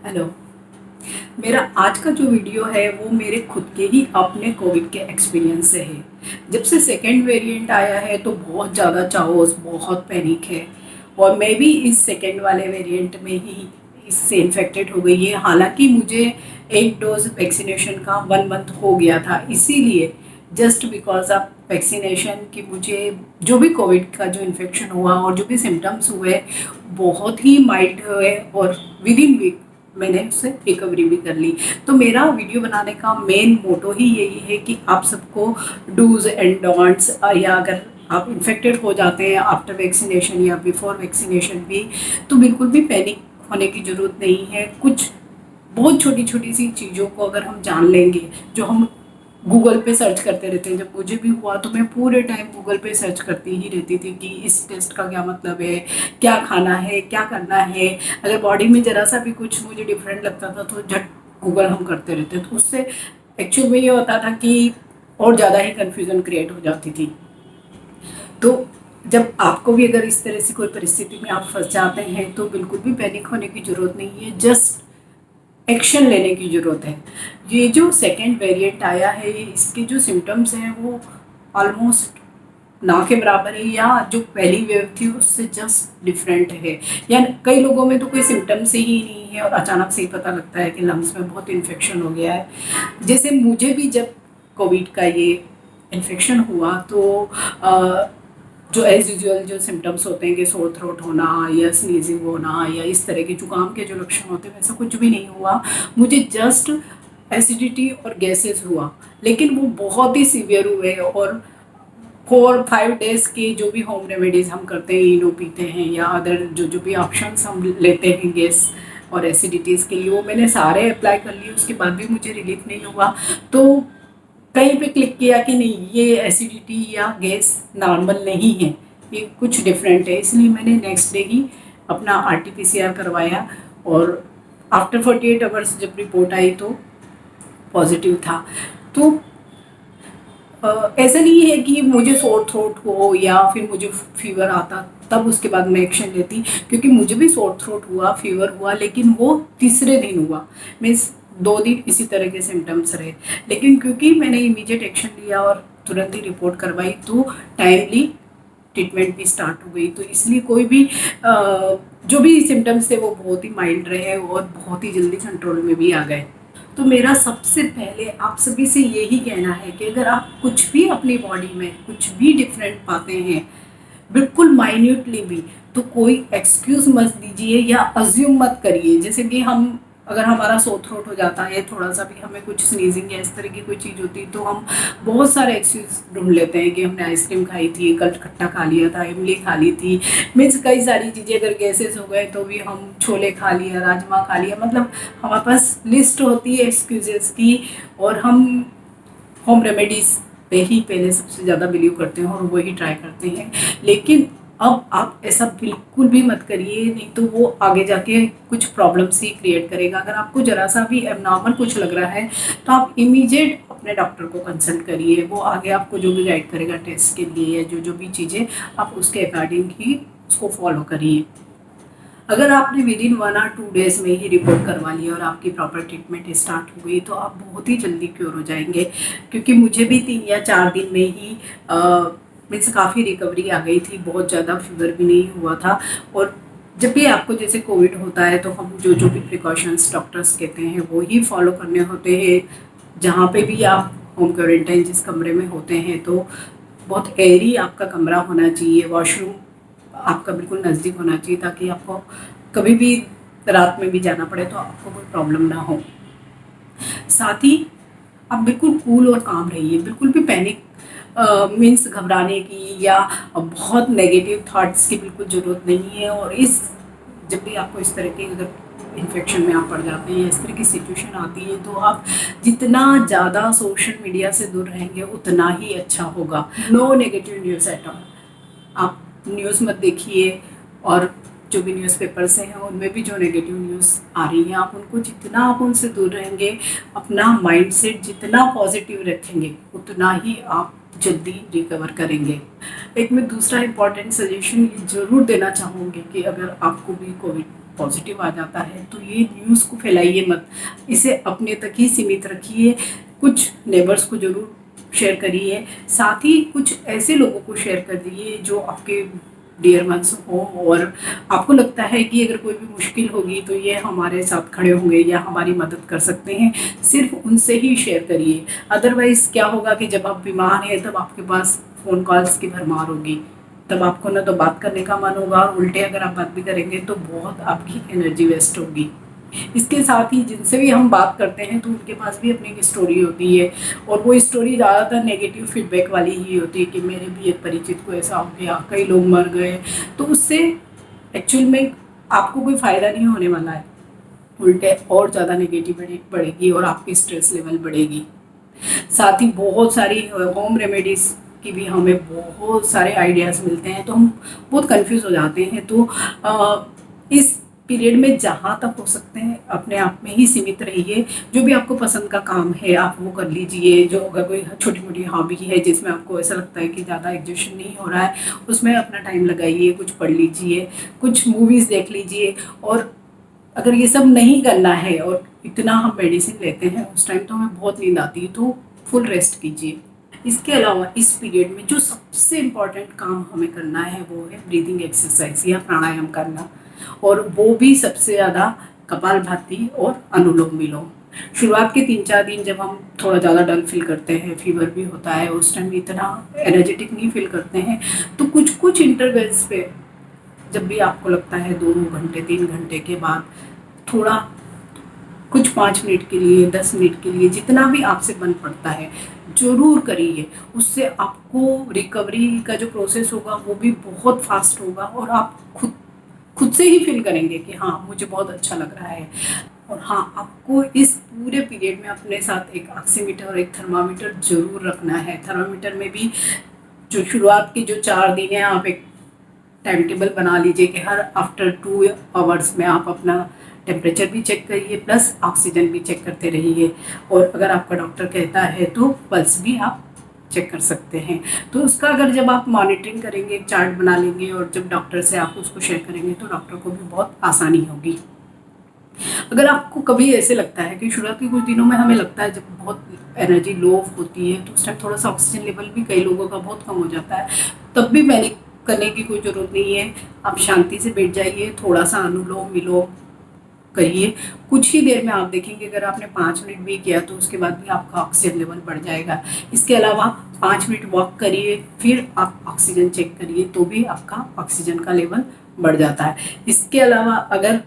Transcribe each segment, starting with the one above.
Hello. मेरा आज का जो वीडियो है वो मेरे खुद के ही अपने कोविड के एक्सपीरियंस से है। जब से सेकेंड वेरिएंट आया है तो बहुत ज़्यादा चाओस, बहुत पैनिक है। और मैं भी इस सेकेंड वाले वेरिएंट में ही इससे इन्फेक्टेड हो गई है। हालांकि मुझे एक डोज वैक्सीनेशन का 1 मंथ हो गया था, इसीलिए जस्ट बिकॉज ऑफ वैक्सीनेशन कि मुझे जो भी कोविड का जो इन्फेक्शन हुआ और जो भी सिम्टम्स हुए बहुत ही माइल्ड हुए, और विद इन वीक मैंने उससे रिकवरी भी कर ली। तो मेरा वीडियो बनाने का मेन मोटो ही यही है कि आप सबको डूज एंड डोंट्स, या अगर आप इन्फेक्टेड हो जाते हैं आफ्टर वैक्सीनेशन या बिफोर वैक्सीनेशन भी, तो बिल्कुल भी पैनिक होने की ज़रूरत नहीं है। कुछ बहुत छोटी छोटी सी चीज़ों को अगर हम जान लेंगे, जो हम गूगल पे सर्च करते रहते हैं। जब मुझे भी हुआ तो मैं पूरे टाइम गूगल पे सर्च करती ही रहती थी कि इस टेस्ट का क्या मतलब है, क्या खाना है, क्या करना है। अगर बॉडी में ज़रा सा भी कुछ मुझे डिफरेंट लगता था तो झट गूगल हम करते रहते, तो उससे एक्चुअल में ये होता था कि और ज़्यादा ही कन्फ्यूज़न क्रिएट हो जाती थी। तो जब आपको भी अगर इस तरह से कोई परिस्थिति में आप फंस जाते हैं तो बिल्कुल भी पैनिक होने की ज़रूरत नहीं है, जस्ट एक्शन लेने की ज़रूरत है। ये जो सेकेंड वेरिएंट आया है, इसके जो सिम्टम्स हैं वो ऑलमोस्ट ना के बराबर है, या जो पहली वेव थी उससे जस्ट डिफरेंट है। या कई लोगों में तो कोई सिम्टम्स ही नहीं है और अचानक से ही पता लगता है कि लंग्स में बहुत इन्फेक्शन हो गया है। जैसे मुझे भी जब कोविड का ये इन्फेक्शन हुआ तो जो एज यूजुअल जो सिम्टम्स होते हैं कि सोर थ्रोट होना या स्नीजिंग होना या इस तरह के जुकाम के जो लक्षण होते हैं, वैसा कुछ भी नहीं हुआ। मुझे जस्ट एसिडिटी और गैसेस हुआ, लेकिन वो बहुत ही सीवियर हुए। और 4-5 डेज के जो भी होम रेमेडीज़ हम करते हैं, इनो पीते हैं या अदर जो जो भी ऑप्शंस हम लेते हैं गैस और एसिडिटीज़ के लिए, वो मैंने सारे अप्लाई कर लिए। उसके बाद भी मुझे रिलीफ नहीं हुआ। तो कहीं पे क्लिक किया कि नहीं, ये एसिडिटी या गैस नॉर्मल नहीं है, ये कुछ डिफरेंट है। इसलिए मैंने नेक्स्ट डे ही अपना RT-PCR करवाया, और आफ्टर 48 आवर्स जब रिपोर्ट आई तो पॉजिटिव था। तो ऐसा नहीं है कि मुझे सोर थ्रोट हो या फिर मुझे फीवर आता तब उसके बाद मैं एक्शन लेती, क्योंकि मुझे भी सोर थ्रोट हुआ, फीवर हुआ, लेकिन वो तीसरे दिन हुआ। मीन्स 2 दिन इसी तरह के सिम्टम्स रहे, लेकिन क्योंकि मैंने इमीडिएट एक्शन लिया और तुरंत ही रिपोर्ट करवाई तो टाइमली ट्रीटमेंट भी स्टार्ट हो गई। तो इसलिए कोई भी जो भी सिम्टम्स थे वो बहुत ही माइल्ड रहे और बहुत ही जल्दी कंट्रोल में भी आ गए। तो मेरा सबसे पहले आप सभी से यही कहना है कि अगर आप कुछ भी अपनी बॉडी में कुछ भी डिफरेंट पाते हैं, बिल्कुल माइन्यूटली भी, तो कोई एक्सक्यूज़ मत दीजिए या अज्यूम मत करिए। जैसे कि हम अगर हमारा सो थ्रोट हो जाता है, थोड़ा सा भी हमें कुछ स्नीजिंग या इस तरह की कोई चीज़ होती है, तो हम बहुत सारे एक्सक्यूज़ ढूंढ लेते हैं कि हमने आइसक्रीम खाई थी, कल खट्टा खा लिया था, इमली खा ली थी। मीन्स कई सारी चीज़ें, अगर गैसेस हो गए तो भी हम छोले खा लिया, राजमा खा लिया। मतलब हमारे पास लिस्ट होती है एक्सक्यूजेस की, और हम होम रेमेडीज़ पे ही पहले सबसे ज़्यादा बिलीव करते हैं और वही ट्राई करते हैं। लेकिन अब आप ऐसा बिल्कुल भी मत करिए, नहीं तो वो आगे जाके कुछ प्रॉब्लम्स ही क्रिएट करेगा। अगर आपको ज़रा सा भी एबनॉर्मल कुछ लग रहा है तो आप इमीडिएट अपने डॉक्टर को कंसल्ट करिए। वो आगे आपको जो भी गाइड करेगा टेस्ट के लिए, या जो जो भी चीज़ें, आप उसके अकॉर्डिंग ही उसको फॉलो करिए। अगर आपने विद इन 1 और 2 डेज में ही रिपोर्ट करवा लिया और आपकी प्रॉपर ट्रीटमेंट स्टार्ट हो गई तो आप बहुत ही जल्दी क्योर हो जाएंगे। क्योंकि मुझे भी 3 या 4 दिन में ही मीन्स काफ़ी रिकवरी आ गई थी, बहुत ज़्यादा फीवर भी नहीं हुआ था। और जब भी आपको जैसे कोविड होता है तो हम जो जो भी प्रिकॉशंस डॉक्टर्स कहते हैं वो ही फॉलो करने होते हैं। जहाँ पे भी आप होम क्वारंटाइन जिस कमरे में होते हैं, तो बहुत एयरी आपका कमरा होना चाहिए, वॉशरूम आपका बिल्कुल नज़दीक होना चाहिए, ताकि आपको कभी भी रात में भी जाना पड़े तो आपको कोई प्रॉब्लम ना हो। साथ ही आप बिल्कुल कूल और काम रहिए, बिल्कुल भी पैनिक मीन्स घबराने की या बहुत नेगेटिव थॉट्स की बिल्कुल ज़रूरत नहीं है। और इस जब भी आपको इस तरह के अगर इन्फेक्शन में आप पड़ जाते हैं या इस तरह की सिचुएशन आती है, तो आप जितना ज़्यादा सोशल मीडिया से दूर रहेंगे उतना ही अच्छा होगा। No negative news at all. आप न्यूज़ मत देखिए, और जो भी न्यूज़पेपर्स हैं उनमें भी जो नेगेटिव न्यूज़ आ रही हैं, आप उनको जितना आप उनसे दूर रहेंगे, अपना माइंडसेट जितना पॉजिटिव रखेंगे, उतना ही आप जल्दी रिकवर करेंगे। एक मैं दूसरा इम्पॉर्टेंट सजेशन ज़रूर देना चाहूँगी कि अगर आपको भी कोविड पॉजिटिव आ जाता है। तो ये न्यूज़ को फैलाइए मत, इसे अपने तक ही सीमित रखिए। कुछ नेबर्स को ज़रूर शेयर करिए, साथ ही कुछ ऐसे लोगों को शेयर कर दिए जो आपके डियर वंस हो और आपको लगता है कि अगर कोई भी मुश्किल होगी तो ये हमारे साथ खड़े होंगे या हमारी मदद कर सकते हैं, सिर्फ उनसे ही शेयर करिए। अदरवाइज़ क्या होगा कि जब आप बीमार हैं तब आपके पास फ़ोन कॉल्स की भरमार होगी, तब आपको ना तो बात करने का मन होगा और उल्टे अगर आप बात भी करेंगे तो बहुत आपकी एनर्जी वेस्ट होगी। इसके साथ ही जिनसे भी हम बात करते हैं तो उनके पास भी अपनी एक स्टोरी होती है और वो स्टोरी ज़्यादातर नेगेटिव फीडबैक वाली ही होती है कि मेरे भी एक परिचित को ऐसा हो गया, कई लोग मर गए। तो उससे एक्चुअल में आपको कोई फ़ायदा नहीं होने वाला है, उल्टे और ज़्यादा नेगेटिविटी बढ़ेगी और आपकी स्ट्रेस लेवल बढ़ेगी। साथ ही बहुत सारी होम रेमेडीज़ की भी हमें बहुत सारे आइडियाज़ मिलते हैं, तो हम बहुत कंफ्यूज हो जाते हैं। तो इस पीरियड में जहाँ तक हो सकते हैं अपने आप में ही सीमित रहिए। जो भी आपको पसंद का काम है आप वो कर लीजिए। जो अगर कोई छोटी मोटी हॉबी है जिसमें आपको ऐसा लगता है कि ज़्यादा एग्जॉशन नहीं हो रहा है, उसमें अपना टाइम लगाइए, कुछ पढ़ लीजिए, कुछ मूवीज़ देख लीजिए। और अगर ये सब नहीं करना है और इतना हम मेडिसिन लेते हैं उस टाइम तो हमें बहुत नींद आती है, तो फुल रेस्ट कीजिए। इसके अलावा इस पीरियड में जो सबसे इम्पॉर्टेंट काम हमें करना है वो है ब्रीदिंग एक्सरसाइज या प्राणायाम करना, और वो भी सबसे ज़्यादा कपालभाति और अनुलोम विलोम। शुरुआत के 3-4 दिन जब हम थोड़ा ज़्यादा डल फील करते हैं, फीवर भी होता है, उस टाइम इतना एनर्जेटिक नहीं फील करते हैं, तो कुछ कुछ इंटरवल्स पे जब भी आपको लगता है 2 घंटे 3 घंटे के बाद थोड़ा कुछ 5 मिनट के लिए 10 मिनट के लिए जितना भी आपसे बन पड़ता है ज़रूर करिए। उससे आपको रिकवरी का जो प्रोसेस होगा वो भी बहुत फास्ट होगा और आप खुद से ही फील करेंगे कि हाँ मुझे बहुत अच्छा लग रहा है। और हाँ, आपको इस पूरे पीरियड में अपने साथ एक ऑक्सीमीटर और एक थर्मामीटर ज़रूर रखना है। थर्मामीटर में भी जो शुरुआत के जो 4 दिन है आप एक टाइम टेबल बना लीजिए कि हर आफ्टर 2 आवर्स में आप अपना टेम्परेचर भी चेक करिए प्लस ऑक्सीजन भी चेक करते रहिए। और अगर आपका डॉक्टर कहता है तो पल्स भी आप चेक कर सकते हैं। तो उसका अगर जब आप मॉनिटरिंग करेंगे, एक चार्ट बना लेंगे और जब डॉक्टर से आप उसको शेयर करेंगे तो डॉक्टर को भी बहुत आसानी होगी। अगर आपको कभी ऐसे लगता है कि शुरुआत के कुछ दिनों में हमें लगता है जब बहुत एनर्जी लो होती है तो उस टाइम थोड़ा सा ऑक्सीजन लेवल भी कई लोगों का बहुत कम हो जाता है, तब भी पैनिक करने की कोई ज़रूरत नहीं है। आप शांति से बैठ जाइए, थोड़ा सा अनुलोम विलोम करिए। कुछ ही देर में आप देखेंगे अगर आपने 5 मिनट भी किया तो उसके बाद भी आपका ऑक्सीजन लेवल बढ़ जाएगा। इसके अलावा 5 मिनट वॉक करिए, फिर आप ऑक्सीजन चेक करिए तो भी आपका ऑक्सीजन का लेवल बढ़ जाता है। इसके अलावा अगर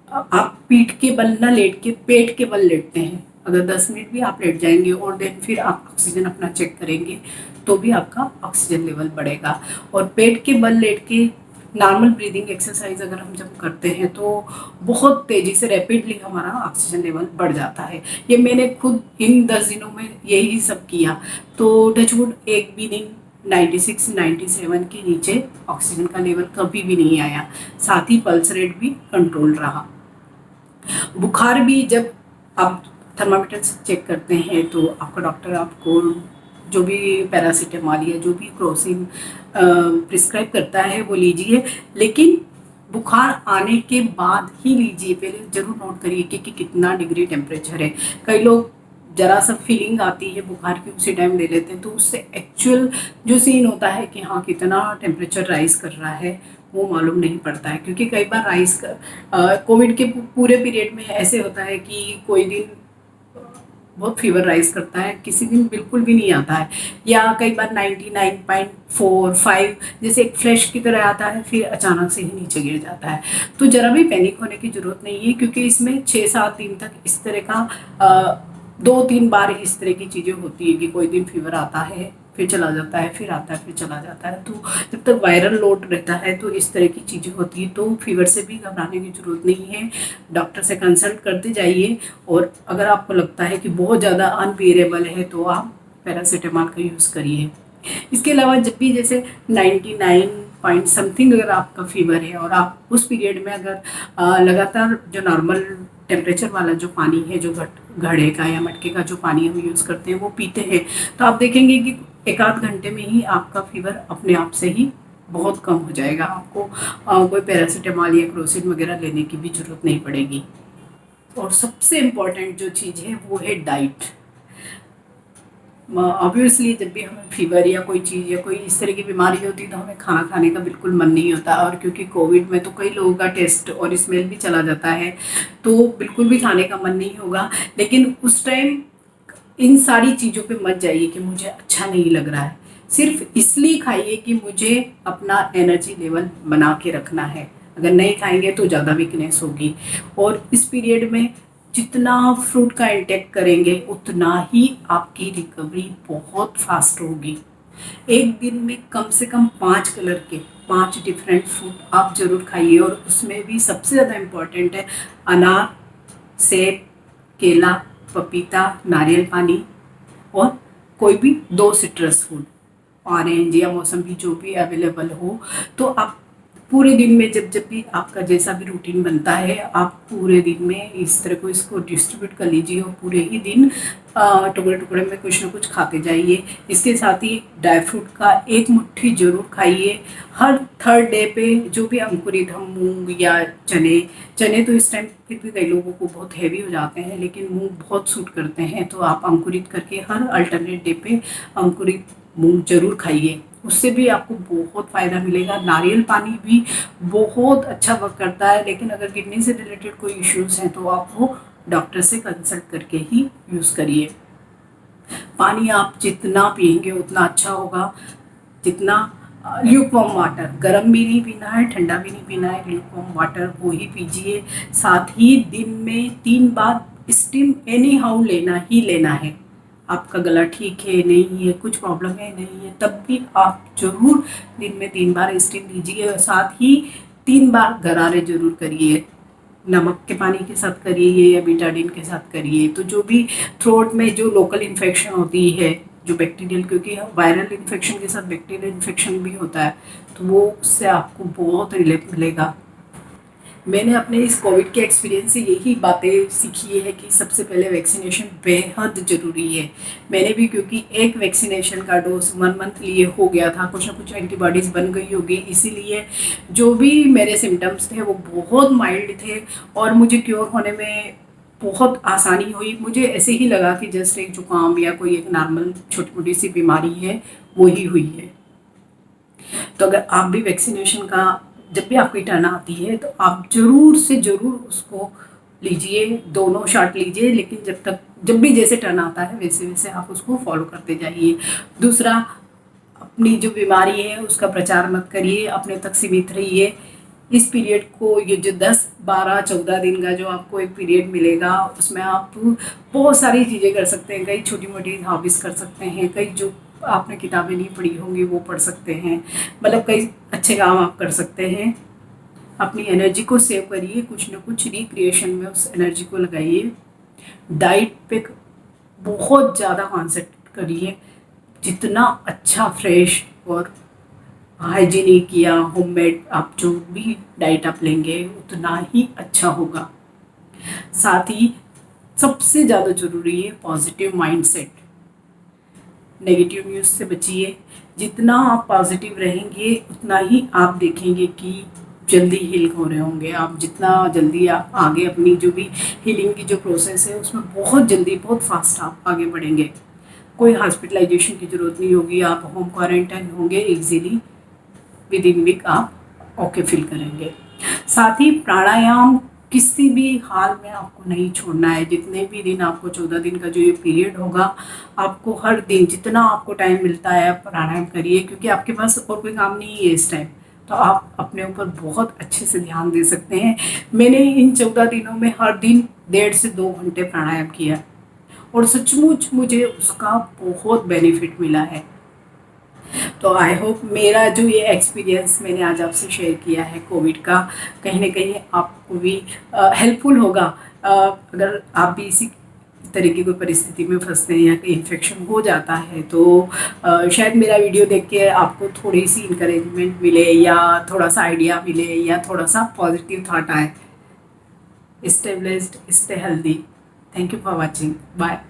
आप पीठ के बल ना लेट के पेट के बल लेटते हैं, अगर 10 मिनट भी आप लेट जाएंगे और देन फिर आप ऑक्सीजन अपना चेक करेंगे तो भी आपका ऑक्सीजन लेवल बढ़ेगा। और पेट के बल लेट के नॉर्मल ब्रीदिंग एक्सरसाइज अगर हम जब करते हैं तो बहुत तेज़ी से रैपिडली हमारा ऑक्सीजन लेवल बढ़ जाता है। ये मैंने खुद इन 10 दिनों में यही सब किया, तो टचवुड एक भी दिन 96-97 के नीचे ऑक्सीजन का लेवल कभी भी नहीं आया। साथ ही पल्स रेट भी कंट्रोल रहा। बुखार भी जब आप थर्मामीटर से चेक करते हैं तो आपका डॉक्टर आपको जो भी पैरासीटामॉल या जो भी क्रोसिन प्रिस्क्राइब करता है वो लीजिए, लेकिन बुखार आने के बाद ही लीजिए। पहले ज़रूर नोट करिए कि कितना डिग्री टेम्परेचर है। कई लोग ज़रा सा फीलिंग आती है बुखार की उसी टाइम ले लेते हैं, तो उससे एक्चुअल जो सीन होता है कि हाँ कितना टेम्परेचर राइज कर रहा है वो मालूम नहीं पड़ता है। क्योंकि कई बार राइज कर कोविड के पूरे पीरियड में ऐसे होता है कि कोई दिन बहुत फीवर राइज करता है, किसी दिन बिल्कुल भी नहीं आता है, या कई बार 99.45 जैसे एक फ्लैश की तरह आता है फिर अचानक से ही नीचे गिर जाता है। तो ज़रा भी पैनिक होने की ज़रूरत नहीं है, क्योंकि इसमें 6-7 दिन तक इस तरह का 2-3 बार इस तरह की चीज़ें होती है कि कोई दिन फीवर आता है फिर चला जाता है, फिर आता है फिर चला जाता है। तो जब तक वायरल लोड रहता है तो इस तरह की चीज़ें होती है, तो फीवर से भी घबराने की ज़रूरत नहीं है। डॉक्टर से कंसल्ट करते जाइए, और अगर आपको लगता है कि बहुत ज़्यादा अनबियरेबल है तो आप पैरासीटामॉल का यूज़ करिए। इसके अलावा जब भी जैसे 99 पॉइंट समथिंग अगर आपका फीवर है और आप उस पीरियड में अगर लगातार जो नॉर्मल टेम्परेचर वाला जो पानी है, जो घड़े का या मटके का जो पानी हम यूज़ करते हैं वो पीते हैं, तो आप देखेंगे कि 1-8 घंटे में ही आपका फीवर अपने आप से ही बहुत कम हो जाएगा। आपको कोई पैरासीटामॉल या क्रोसिन वगैरह लेने की भी ज़रूरत नहीं पड़ेगी। और सबसे इम्पॉर्टेंट जो चीज़ है वो है डाइट। ऑब्वियसली जब भी हमें फीवर या कोई चीज़ या कोई इस तरह की बीमारी होती है तो हमें खाना खाने का बिल्कुल मन नहीं होता, और क्योंकि कोविड में तो कई लोगों का टेस्ट और स्मेल भी चला जाता है, तो बिल्कुल भी खाने का मन नहीं होगा। लेकिन उस टाइम इन सारी चीज़ों पे मत जाइए कि मुझे अच्छा नहीं लग रहा है, सिर्फ इसलिए खाइए कि मुझे अपना एनर्जी लेवल बना के रखना है। अगर नहीं खाएंगे तो ज़्यादा वीकनेस होगी। और इस पीरियड में जितना फ्रूट का इंटेक करेंगे उतना ही आपकी रिकवरी बहुत फास्ट होगी। एक दिन में कम से कम 5 कलर के 5 डिफरेंट फ्रूट आप ज़रूर खाइए, और उसमें भी सबसे ज़्यादा इम्पॉर्टेंट है अनार, सेब, केला, पपीता, नारियल पानी, और कोई भी 2 सिट्रस फूड, ऑरेंज या मौसमी जो भी अवेलेबल हो। तो आप पूरे दिन में जब जब भी आपका जैसा भी रूटीन बनता है, आप पूरे दिन में इस तरह को इसको डिस्ट्रीब्यूट कर लीजिए, और पूरे ही दिन टुकड़े टुकड़े में कुछ ना कुछ खाते जाइए। इसके साथ ही ड्राई फ्रूट का एक मुट्ठी ज़रूर खाइए। हर थर्ड डे पे जो भी अंकुरित हम मूंग या चने तो इस टाइम फिर भी कई लोगों को बहुत हैवी हो जाते हैं, लेकिन मूंग बहुत सूट करते हैं, तो आप अंकुरित करके हर अल्टरनेट डे पे अंकुरित मूंग जरूर खाइए। उससे भी आपको बहुत फ़ायदा मिलेगा। नारियल पानी भी बहुत अच्छा वर्क करता है, लेकिन अगर किडनी से रिलेटेड कोई इश्यूज़ हैं तो आप वो डॉक्टर से कंसल्ट करके ही यूज़ करिए। पानी आप जितना पिएंगे उतना अच्छा होगा। जितना ल्यूकवार्म वाटर, गर्म भी नहीं पीना है, ठंडा भी नहीं पीना है, ल्यूकवार्म वाटर वो ही पीजिए। साथ ही दिन में 3 बार स्टीम एनी हाउ लेना ही लेना है। आपका गला ठीक है, नहीं है, कुछ प्रॉब्लम है, नहीं है, तब भी आप जरूर दिन में 3 बार स्टीम लीजिए। और साथ ही 3 बार गरारे जरूर करिए। नमक के पानी के साथ करिए या बीटाडीन के साथ करिए। तो जो भी थ्रोट में जो लोकल इन्फेक्शन होती है, जो बैक्टीरियल, क्योंकि वायरल इन्फेक्शन के साथ बैक्टीरियल इन्फेक्शन भी होता है, तो वो उससे आपको बहुत रिलीफ मिलेगा। मैंने अपने इस कोविड के एक्सपीरियंस से यही बातें सीखी है कि सबसे पहले वैक्सीनेशन बेहद ज़रूरी है। मैंने भी, क्योंकि एक वैक्सीनेशन का डोज 1 मंथ लिए हो गया था, कुछ ना कुछ एंटीबॉडीज़ बन गई होगी, इसीलिए जो भी मेरे सिम्टम्स थे वो बहुत माइल्ड थे, और मुझे क्योर होने में बहुत आसानी हुई। मुझे ऐसे ही लगा कि जस्ट एक जुकाम या कोई एक नॉर्मल छोटी मोटी सी बीमारी है, वो ही हुई है। तो अगर आप भी वैक्सीनेशन का, जब भी आपकी टर्न आती है तो आप ज़रूर से ज़रूर उसको लीजिए, दोनों शॉट लीजिए। लेकिन जब भी जैसे टर्न आता है वैसे वैसे आप उसको फॉलो करते जाइए। दूसरा, अपनी जो बीमारी है उसका प्रचार मत करिए, अपने तक सीमित रहिए। इस पीरियड को, ये जो 10, 12, 14 दिन का जो आपको एक पीरियड मिलेगा, उसमें आप बहुत सारी चीज़ें कर सकते हैं। कई छोटी मोटी हॉबीज़ कर सकते हैं, कई जो आपने किताबें नहीं पढ़ी होंगी वो पढ़ सकते हैं, मतलब कई अच्छे काम आप कर सकते हैं। अपनी एनर्जी को सेव करिए, कुछ ना कुछ रिक्रिएशन में उस एनर्जी को लगाइए। डाइट पे बहुत ज़्यादा कॉन्सेंट्रेट करिए। जितना अच्छा फ्रेश और हाइजीनिक या होममेड आप जो भी डाइट आप लेंगे उतना ही अच्छा होगा। साथ ही सबसे ज़्यादा ज़रूरी है पॉजिटिव माइंडसेट। नेगेटिव न्यूज़ से बचिए। जितना आप पॉजिटिव रहेंगे उतना ही आप देखेंगे कि जल्दी हील हो रहे होंगे आप। जितना जल्दी आप आगे अपनी जो भी हीलिंग की जो प्रोसेस है उसमें बहुत जल्दी, बहुत फास्ट आप आगे बढ़ेंगे। कोई हॉस्पिटलाइजेशन की ज़रूरत नहीं होगी, आप होम क्वारंटाइन होंगे इजीली, विद इन वीक आप ओके फील करेंगे। साथ ही प्राणायाम किसी भी हाल में आपको नहीं छोड़ना है। जितने भी दिन आपको, 14 दिन का जो ये पीरियड होगा, आपको हर दिन जितना आपको टाइम मिलता है आप प्राणायाम करिए, क्योंकि आपके पास और कोई काम नहीं है इस टाइम, तो आप अपने ऊपर बहुत अच्छे से ध्यान दे सकते हैं। मैंने इन 14 दिनों में हर दिन 1.5 से 2 घंटे प्राणायाम किया, और सचमुच मुझे उसका बहुत बेनिफिट मिला है। तो आई होप मेरा जो ये एक्सपीरियंस मैंने आज आपसे शेयर किया है कोविड का, कहीं ना कहीं आपको भी हेल्पफुल होगा। अगर आप भी इसी तरह की कोई परिस्थिति में फंसते हैं या कहीं इन्फेक्शन हो जाता है, तो शायद मेरा वीडियो देख के आपको थोड़ी सी इंकरेजमेंट मिले, या थोड़ा सा आइडिया मिले, या थोड़ा सा पॉजिटिव थॉट आए। Stay blessed, stay healthy. Thank you for watching, bye.